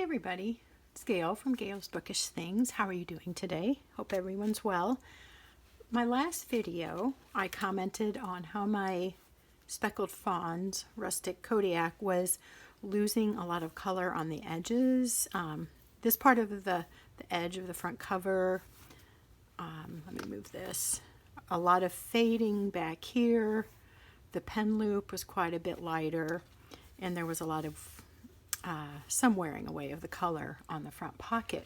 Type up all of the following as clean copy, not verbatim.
Hi everybody, it's Gail from Gail's Bookish Things. How are you doing today? Hope everyone's well. My last video, I commented on how my speckled fawns rustic Kodiak was losing a lot of color on the edges. This part of the edge of the front cover, let me move this, a lot of fading back here. The pen loop was quite a bit lighter, and there was a lot of some wearing away of the color on the front pocket.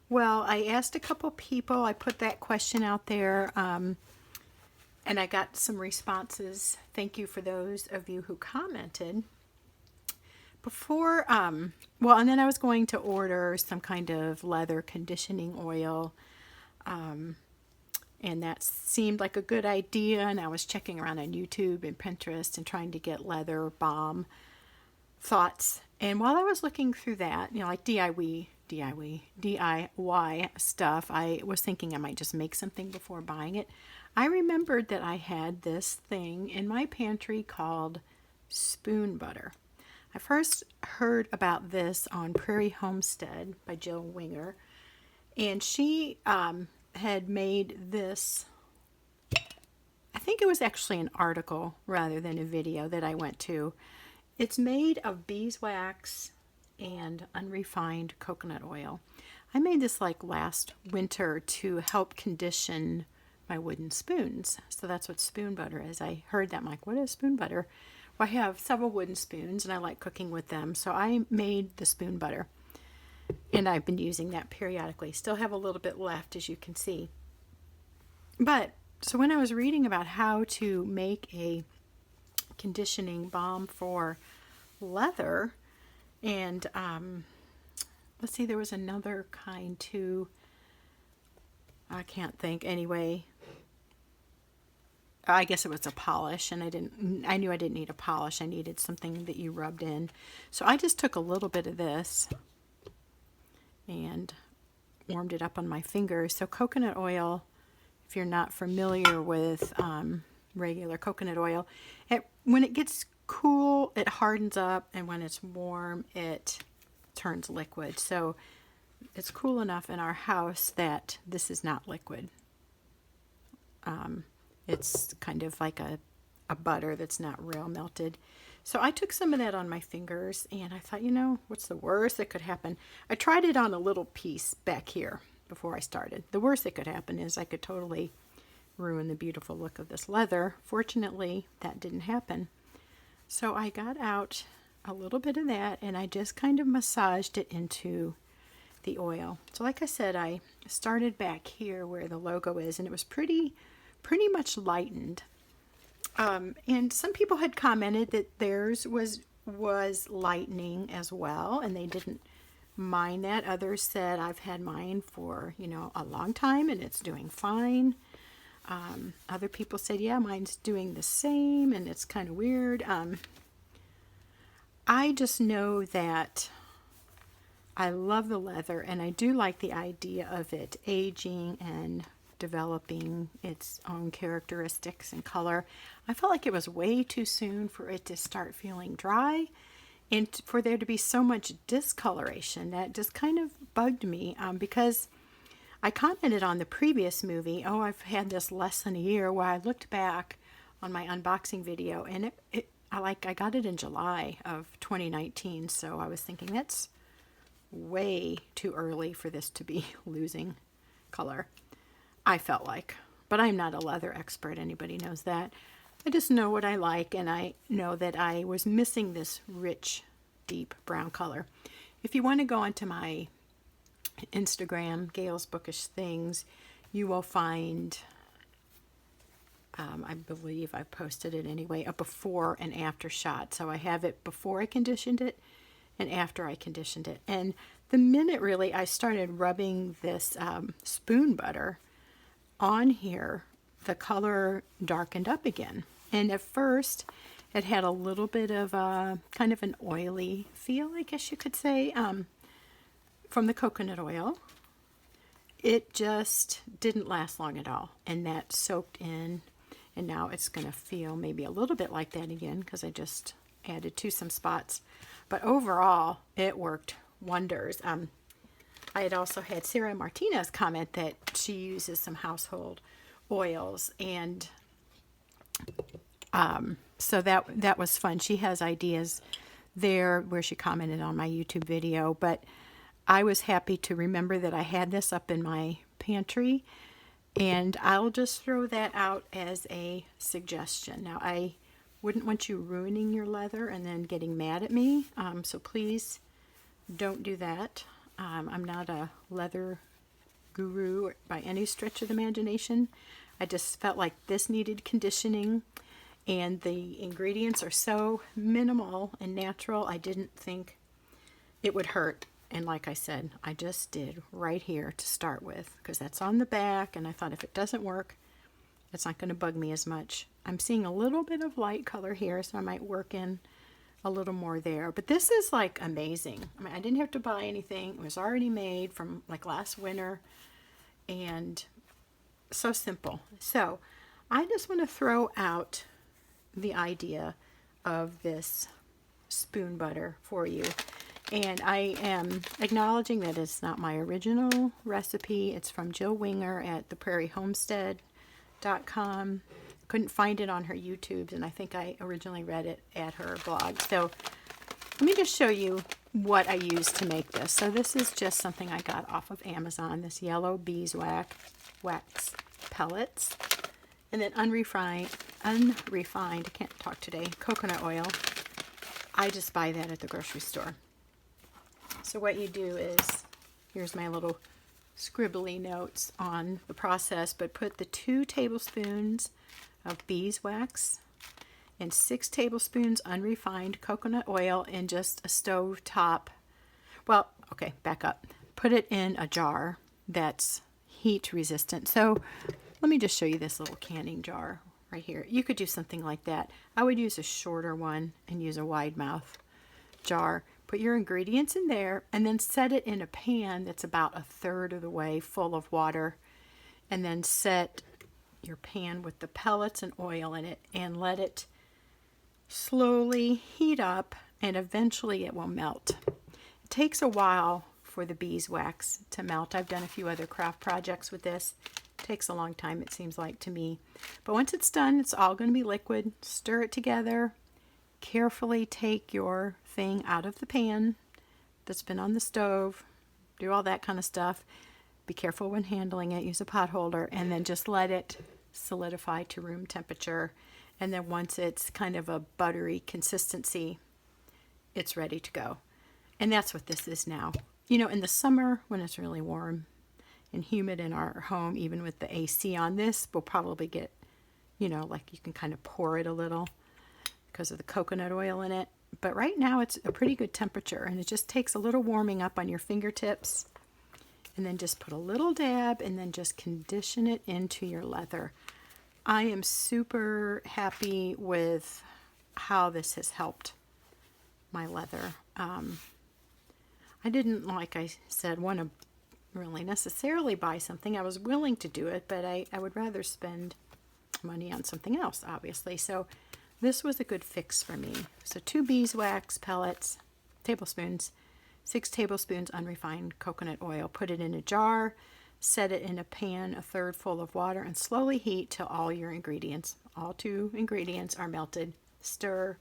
Well, I asked a couple people, I put that question out there, and I got some responses. Thank you for those of you who commented. Before, well, and then I was going to order some kind of leather conditioning oil, and that seemed like a good idea, and I was checking around on YouTube and Pinterest and trying to get leather balm thoughts. And while I was looking through that, you know, like DIY stuff, I was thinking I might just make something before buying it. I remembered that I had this thing in my pantry called spoon butter. I first heard about this on Prairie Homestead by Jill Winger, and she had made this, I think it was actually an article rather than a video that I went to. It's made of beeswax and unrefined coconut oil. I made this like last winter to help condition my wooden spoons. So that's what spoon butter is. I heard that, I'm like, what is spoon butter? Well, I have several wooden spoons and I like cooking with them. So I made the spoon butter, and I've been using that periodically. Still have a little bit left, as you can see. But so when I was reading about how to make a conditioning balm for leather, and let's see, there was another kind too, I can't think. Anyway, I guess it was a polish, and I knew I didn't need a polish. I needed something that you rubbed in. So I just took a little bit of this and warmed it up on my fingers. So coconut oil, if you're not familiar with regular coconut oil, when it gets cool, it hardens up, and when it's warm, it turns liquid. So it's cool enough in our house that this is not liquid. It's kind of like a butter that's not real melted. So I took some of that on my fingers, and I thought, you know, what's the worst that could happen? I tried it on a little piece back here before I started. The worst that could happen is I could totally ruin the beautiful look of this leather. Fortunately, that didn't happen. So I got out a little bit of that, and I just kind of massaged it into the oil. So like I said, I started back here where the logo is, and it was pretty much lightened. And some people had commented that theirs was lightening as well, and they didn't mind that. Others said, I've had mine for, you know, a long time, and it's doing fine. Other people said, yeah, mine's doing the same, and it's kind of weird. I just know that I love the leather, and I do like the idea of it aging and developing its own characteristics and color. I felt like it was way too soon for it to start feeling dry, and for there to be so much discoloration. That just kind of bugged me, because I commented on the previous movie, oh, I've had this less than a year, where I looked back on my unboxing video, and I got it in July of 2019, so I was thinking that's way too early for this to be losing color, I felt like. But I'm not a leather expert, anybody knows that. I just know what I like, and I know that I was missing this rich, deep brown color. If you want to go onto my Instagram, Gail's Bookish Things, you will find, I believe I posted it anyway, a before and after shot. So I have it before I conditioned it and after I conditioned it. And the minute really I started rubbing this spoon butter on here, the color darkened up again. And at first it had a little bit of kind of an oily feel, I guess you could say, from the coconut oil. It just didn't last long at all, and that soaked in, and now it's going to feel maybe a little bit like that again because I just added to some spots. But overall, it worked wonders. I had also had Sarah Martinez comment that she uses some household oils, and so that was fun. She has ideas there where she commented on my YouTube video, but I was happy to remember that I had this up in my pantry, and I'll just throw that out as a suggestion. Now, I wouldn't want you ruining your leather and then getting mad at me, so please don't do that. I'm not a leather guru by any stretch of the imagination. I just felt like this needed conditioning, and the ingredients are so minimal and natural, I didn't think it would hurt. And like I said, I just did right here to start with, because that's on the back, and I thought if it doesn't work, it's not going to bug me as much. I'm seeing a little bit of light color here, so I might work in a little more there. But this is like amazing. I mean, I didn't have to buy anything. It was already made from like last winter, and so simple. So I just want to throw out the idea of this spoon butter for you. And I am acknowledging that it's not my original recipe. It's from Jill Winger at theprairiehomestead.com. Couldn't find it on her YouTube, and I think I originally read it at her blog. So let me just show you what I used to make this. So this is just something I got off of Amazon, this yellow beeswax pellets, and then unrefined, I can't talk today, coconut oil. I just buy that at the grocery store. So what you do is, here's my little scribbly notes on the process, but put the 2 tablespoons of beeswax and 6 tablespoons unrefined coconut oil in just a stove top. Well, okay, back up. Put it in a jar that's heat resistant. So let me just show you this little canning jar right here. You could do something like that. I would use a shorter one and use a wide mouth jar. Put your ingredients in there and then set it in a pan that's about 1/3 of the way full of water, and then set your pan with the pellets and oil in it and let it slowly heat up, and eventually it will melt. It takes a while for the beeswax to melt. I've done a few other craft projects with this. It takes a long time, it seems like to me. But once it's done, it's all going to be liquid. Stir it together. Carefully take your thing out of the pan that's been on the stove. Do all that kind of stuff. Be careful when handling it. Use a pot holder, and then just let it solidify to room temperature. And then once it's kind of a buttery consistency, it's ready to go. And that's what this is now. You know, in the summer when it's really warm and humid in our home, even with the AC on, this will probably get, you know, like you can kind of pour it a little because of the coconut oil in it. But right now it's a pretty good temperature, and it just takes a little warming up on your fingertips, and then just put a little dab and then just condition it into your leather. I am super happy with how this has helped my leather. I didn't, like I said, want to really necessarily buy something. I was willing to do it, but I would rather spend money on something else, obviously. So this was a good fix for me. So 2 beeswax pellets, tablespoons, 6 tablespoons unrefined coconut oil. Put it in a jar, set it in a pan 1/3 full of water, and slowly heat till all your ingredients, all 2 ingredients are melted. Stir,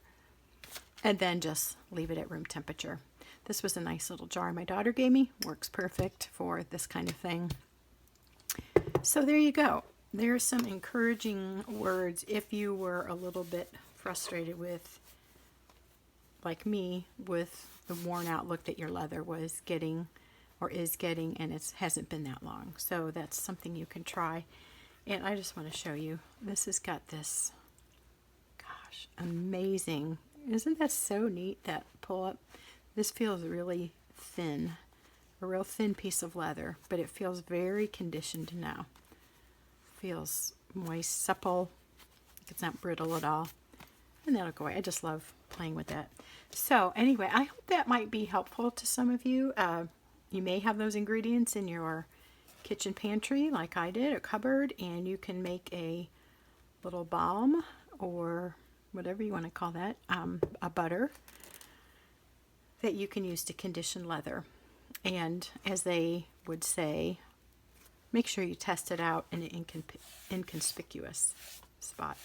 and then just leave it at room temperature. This was a nice little jar my daughter gave me. Works perfect for this kind of thing. So there you go. There's some encouraging words if you were a little bit frustrated with, like me, with the worn out look that your leather was getting or is getting, and it hasn't been that long. So that's something you can try. And I just want to show you, this has got this, gosh, amazing. Isn't that so neat, that pull up? This feels really thin, a real thin piece of leather, but it feels very conditioned now. Feels moist, supple. It's not brittle at all. And that'll go away. I just love playing with that. So anyway, I hope that might be helpful to some of you. You may have those ingredients in your kitchen pantry like I did, a cupboard, and you can make a little balm or whatever you want to call that, a butter that you can use to condition leather. And as they would say, make sure you test it out in an inconspicuous spot.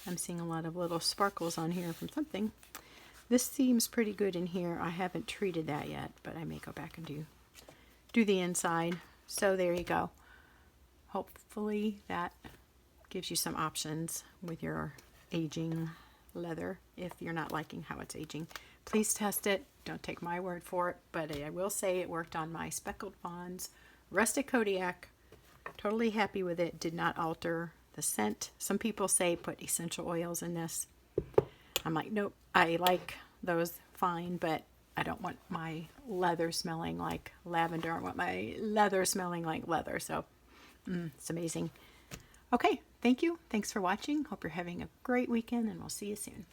I'm seeing a lot of little sparkles on here from something. This seems pretty good in here. I haven't treated that yet, but I may go back and do the inside. So there you go. Hopefully that gives you some options with your aging leather if you're not liking how it's aging. Please test it. Don't take my word for it, but I will say it worked on my speckled fawns, rustic Kodiak. Totally happy with it. Did not alter the scent. Some people say put essential oils in this. I'm like, nope, I like those fine, but I don't want my leather smelling like lavender. I want my leather smelling like leather. So it's amazing. Okay, thank you. Thanks for watching. Hope you're having a great weekend, and we'll see you soon.